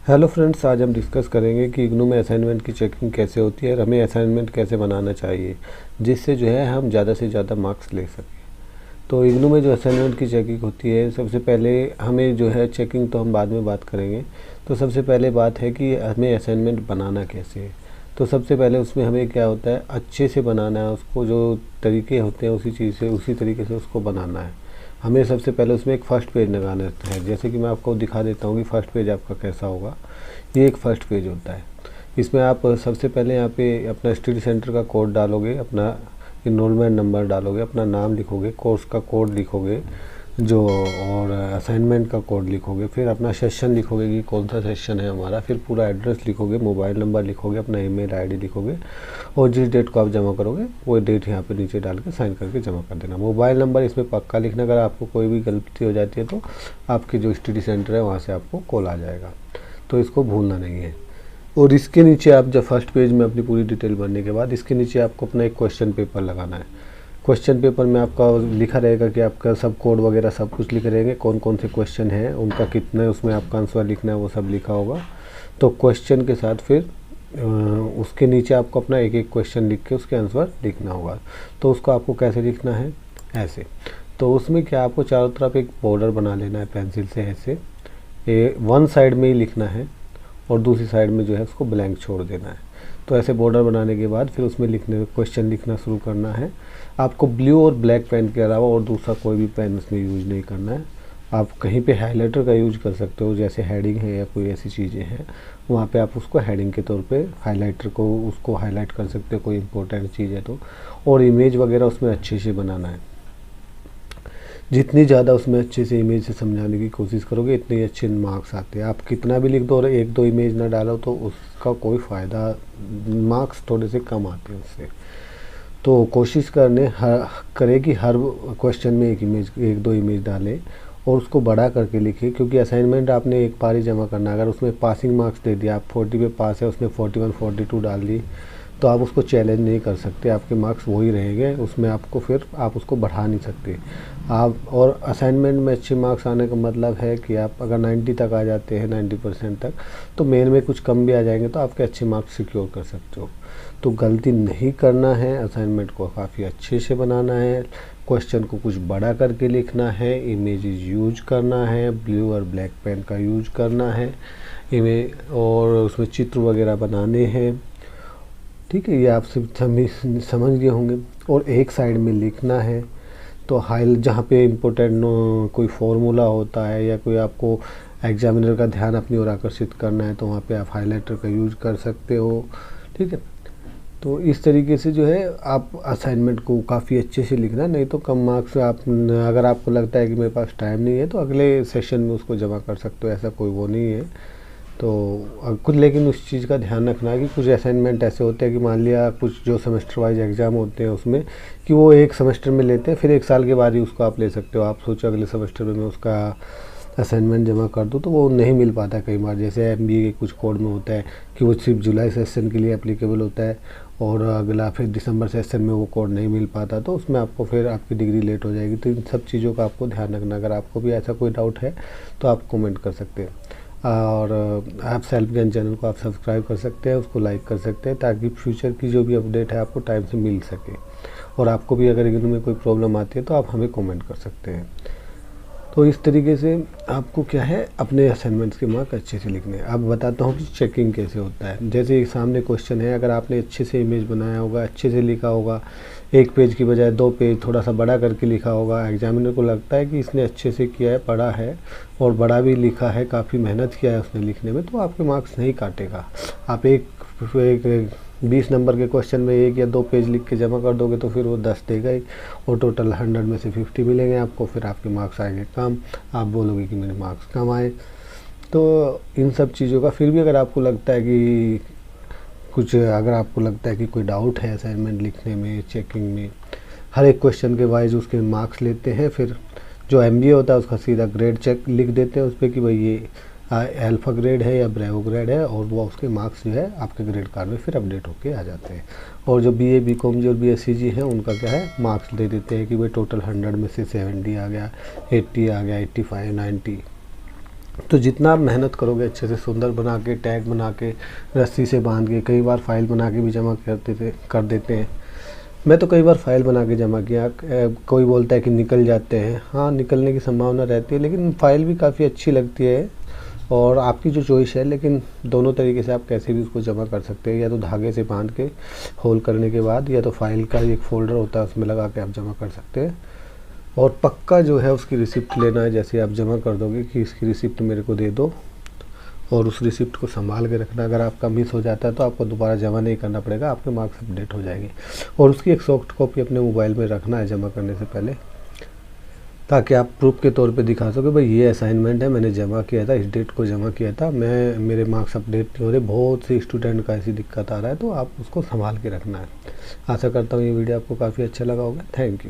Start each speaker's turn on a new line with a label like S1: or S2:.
S1: Hello friends, आज हम discuss करेंगे कि इग्नू में असाइनमेंट की चेकिंग कैसे होती है और हमें असाइनमेंट कैसे बनाना चाहिए जिससे जो है हम ज़्यादा से ज़्यादा मार्क्स ले सकें। तो इग्नू में जो असाइनमेंट की चेकिंग होती है, सबसे पहले हमें जो है चेकिंग तो हम बाद में बात करेंगे। तो सबसे पहले बात है कि हमें असाइनमेंट बनाना कैसे है। तो सबसे पहले उसमें हमें क्या होता है, अच्छे से बनाना है उसको, जो तरीके होते हैं उसी चीज़ से उसी तरीके से उसको बनाना है। हमें सबसे पहले उसमें एक फ़र्स्ट पेज लगाना है। जैसे कि मैं आपको दिखा देता हूँ कि फ़र्स्ट पेज आपका कैसा होगा। ये एक फ़र्स्ट पेज होता है। इसमें आप सबसे पहले यहाँ पे अपना स्टडी सेंटर का कोड डालोगे, अपना इनरोलमेंट नंबर डालोगे, अपना नाम लिखोगे, कोर्स का कोड लिखोगे जो, और असाइनमेंट का कोड लिखोगे, फिर अपना सेशन लिखोगे कि कौन सा सेशन है हमारा, फिर पूरा एड्रेस लिखोगे, मोबाइल नंबर लिखोगे, अपना ईमेल आईडी लिखोगे और जिस डेट को आप जमा करोगे वो डेट यहाँ पे नीचे डाल के साइन करके जमा कर देना। मोबाइल नंबर इसमें पक्का लिखना, अगर आपको कोई भी गलती हो जाती है तो आपके जो स्टडी सेंटर है वहाँ से आपको कॉल आ जाएगा, तो इसको भूलना नहीं है। और इसके नीचे आप जब फर्स्ट पेज में अपनी पूरी डिटेल भरने के बाद इसके नीचे आपको अपना एक क्वेश्चन पेपर लगाना है। क्वेश्चन पेपर में आपका लिखा रहेगा कि आपका सब कोड वगैरह सब कुछ लिखे रहेंगे, कौन कौन से क्वेश्चन हैं, उनका कितना है, उसमें आपका आंसर लिखना है, वो सब लिखा होगा। तो क्वेश्चन के साथ फिर उसके नीचे आपको अपना एक एक क्वेश्चन लिख के उसके आंसर लिखना होगा। तो उसको आपको कैसे लिखना है, ऐसे। तो उसमें क्या, आपको चारों तरफ एक बॉर्डर बना लेना है पेंसिल से, ऐसे वन साइड में ही लिखना है और दूसरी साइड में जो है उसको ब्लैंक छोड़ देना है। तो ऐसे बॉर्डर बनाने के बाद फिर उसमें क्वेश्चन लिखना शुरू करना है। आपको ब्लू और ब्लैक पेन के अलावा और दूसरा कोई भी पेन उसमें यूज नहीं करना है। आप कहीं पे हाइलाइटर का यूज कर सकते हो, जैसे हेडिंग है या कोई ऐसी चीज़ें हैं, वहाँ पे आप उसको हेडिंग के तौर पे हाइलाइटर को उसको हाईलाइट कर सकते हो, कोई इंपॉर्टेंट चीज़ है तो। और इमेज वगैरह उसमें अच्छे से बनाना है। जितनी ज़्यादा उसमें अच्छे से इमेज से समझाने की कोशिश करोगे इतने ही अच्छे मार्क्स आते हैं। आप कितना भी लिख दो और एक दो इमेज ना डालो तो उसका कोई फ़ायदा, मार्क्स थोड़े से कम आते हैं उससे। तो कोशिश करें कि हर क्वेश्चन में एक दो इमेज डालें और उसको बड़ा करके लिखें, क्योंकि असाइनमेंट आपने एक बार ही जमा करना है। अगर उसमें पासिंग मार्क्स दे दिया, आप 40 पे पास है, उसने 41 42 डाल दी, तो आप उसको चैलेंज नहीं कर सकते, आपके मार्क्स वही रहेंगे, उसमें आपको फिर आप उसको बढ़ा नहीं सकते आप। और असाइनमेंट में अच्छे मार्क्स आने का मतलब है कि आप अगर 90 तक आ जाते हैं, 90% तक, तो मेन में कुछ कम भी आ जाएंगे तो आपके अच्छे मार्क्स सिक्योर कर सकते हो। तो गलती नहीं करना है, असाइनमेंट को काफ़ी अच्छे से बनाना है, क्वेश्चन को कुछ बड़ा करके लिखना है, इमेजेस यूज करना है, ब्लू और ब्लैक पेन का यूज करना है इमेज, और उसमें चित्र वगैरह बनाने हैं। ठीक है, ये आप सब समझ गए होंगे। और एक साइड में लिखना है तो जहाँ पे इम्पोर्टेंट कोई फॉर्मूला होता है या कोई आपको एग्जामिनर का ध्यान अपनी ओर आकर्षित करना है तो वहाँ पे आप हाइलाइटर का यूज कर सकते हो। ठीक है, तो इस तरीके से जो है आप असाइनमेंट को काफ़ी अच्छे से लिखना, नहीं तो कम मार्क्स आप, अगर आपको लगता है कि मेरे पास टाइम नहीं है तो अगले सेशन में उसको जमा कर सकते हो, ऐसा कोई वो नहीं है। तो कुछ, लेकिन उस चीज़ का ध्यान रखना है कि कुछ असाइनमेंट ऐसे होते हैं कि मान लिया कुछ जो सेमेस्टर वाइज एग्ज़ाम होते हैं उसमें कि वो एक सेमेस्टर में लेते हैं, फिर एक साल के बाद ही उसको आप ले सकते हो। आप सोचो अगले सेमेस्टर में मैं उसका असाइनमेंट जमा कर दूँ तो वो नहीं मिल पाता कई बार। जैसे एमबीए के कुछ कोड में होता है कि वो सिर्फ जुलाई सेशन के लिए एप्लीकेबल होता है और अगला फिर दिसंबर सेशन में वो कोड नहीं मिल पाता, तो उसमें आपको फिर आपकी डिग्री लेट हो जाएगी। तो इन सब चीज़ों का आपको ध्यान रखना। अगर आपको भी ऐसा कोई डाउट है तो आप कमेंट कर सकते हैं, और आप सेल्फ ज्ञान चैनल को आप सब्सक्राइब कर सकते हैं, उसको लाइक कर सकते हैं, ताकि फ्यूचर की जो भी अपडेट है आपको टाइम से मिल सके। और आपको भी अगर इग्नू में कोई प्रॉब्लम आती है तो आप हमें कमेंट कर सकते हैं। तो इस तरीके से आपको क्या है, अपने असाइनमेंट्स के मार्क अच्छे से लिखने हैं। अब बताता हूँ कि चेकिंग कैसे होता है। जैसे एक सामने क्वेश्चन है, अगर आपने अच्छे से इमेज बनाया होगा, अच्छे से लिखा होगा, एक पेज की बजाय 2 पेज थोड़ा सा बड़ा करके लिखा होगा, एग्जामिनर को लगता है कि इसने अच्छे से किया है, पढ़ा है और बड़ा भी लिखा है, काफ़ी मेहनत किया है उसने लिखने में, तो आपके मार्क्स नहीं काटेगा। आप एक 20 नंबर के क्वेश्चन में 1 या 2 पेज लिख के जमा कर दोगे तो फिर वो 10 देगा ही, और टोटल 100 में से 50 मिलेंगे आपको, फिर आपके मार्क्स आएंगे कम, आप बोलोगे कि मेरे मार्क्स कम आए। तो इन सब चीज़ों का फिर भी अगर आपको लगता है कि कोई डाउट है असाइनमेंट लिखने में, चेकिंग में, हर एक क्वेश्चन के वाइज उसके मार्क्स लेते हैं। फिर जो एमबीए होता है उसका सीधा ग्रेड चेक लिख देते हैं उस पर कि भाई ये अल्फ़ा ग्रेड है या ब्रेवो ग्रेड है, और वो उसके मार्क्स जो है आपके ग्रेड कार्ड में फिर अपडेट होके आ जाते हैं। और जो बीए बीकॉम जी और बीएससी जी हैं उनका क्या है, मार्क्स दे देते हैं कि भाई टोटल 100 में से 70 आ गया, 80 आ गया, 85 90, तो जितना आप मेहनत करोगे अच्छे से सुंदर बना के, टैग बना के, रस्सी से बांध के, कई बार फाइल बना के भी जमा कर देते हैं। मैं तो कई बार फाइल बना के जमा किया। कोई बोलता है कि निकल जाते हैं, हाँ निकलने की संभावना रहती है, लेकिन फ़ाइल भी काफ़ी अच्छी लगती है और आपकी जो चॉइस है। लेकिन दोनों तरीके से आप कैसे भी उसको जमा कर सकते हैं, या तो धागे से बांध के होल करने के बाद, या तो फाइल का एक फ़ोल्डर होता है उसमें लगा के आप जमा कर सकते हैं। और पक्का जो है उसकी रिसिप्ट लेना है। जैसे आप जमा कर दोगे कि इसकी रिसिप्ट मेरे को दे दो, और उस रिसिप्ट को संभाल के रखना। अगर आपका मिस हो जाता है तो आपको दोबारा जमा नहीं करना पड़ेगा, आपके मार्क्स अपडेट हो जाएंगे। और उसकी एक सॉफ्ट कॉपी अपने मोबाइल में रखना है जमा करने से पहले, ताकि आप प्रूफ के तौर पे दिखा सको भाई ये असाइनमेंट है, मैंने जमा किया था, इस डेट को जमा किया था, मेरे मार्क्स अपडेट नहीं हो रहे। बहुत से स्टूडेंट का ऐसी दिक्कत आ रहा है, तो आप उसको संभाल के रखना है। आशा करता हूँ ये वीडियो आपको काफ़ी अच्छा लगा होगा। Thank you.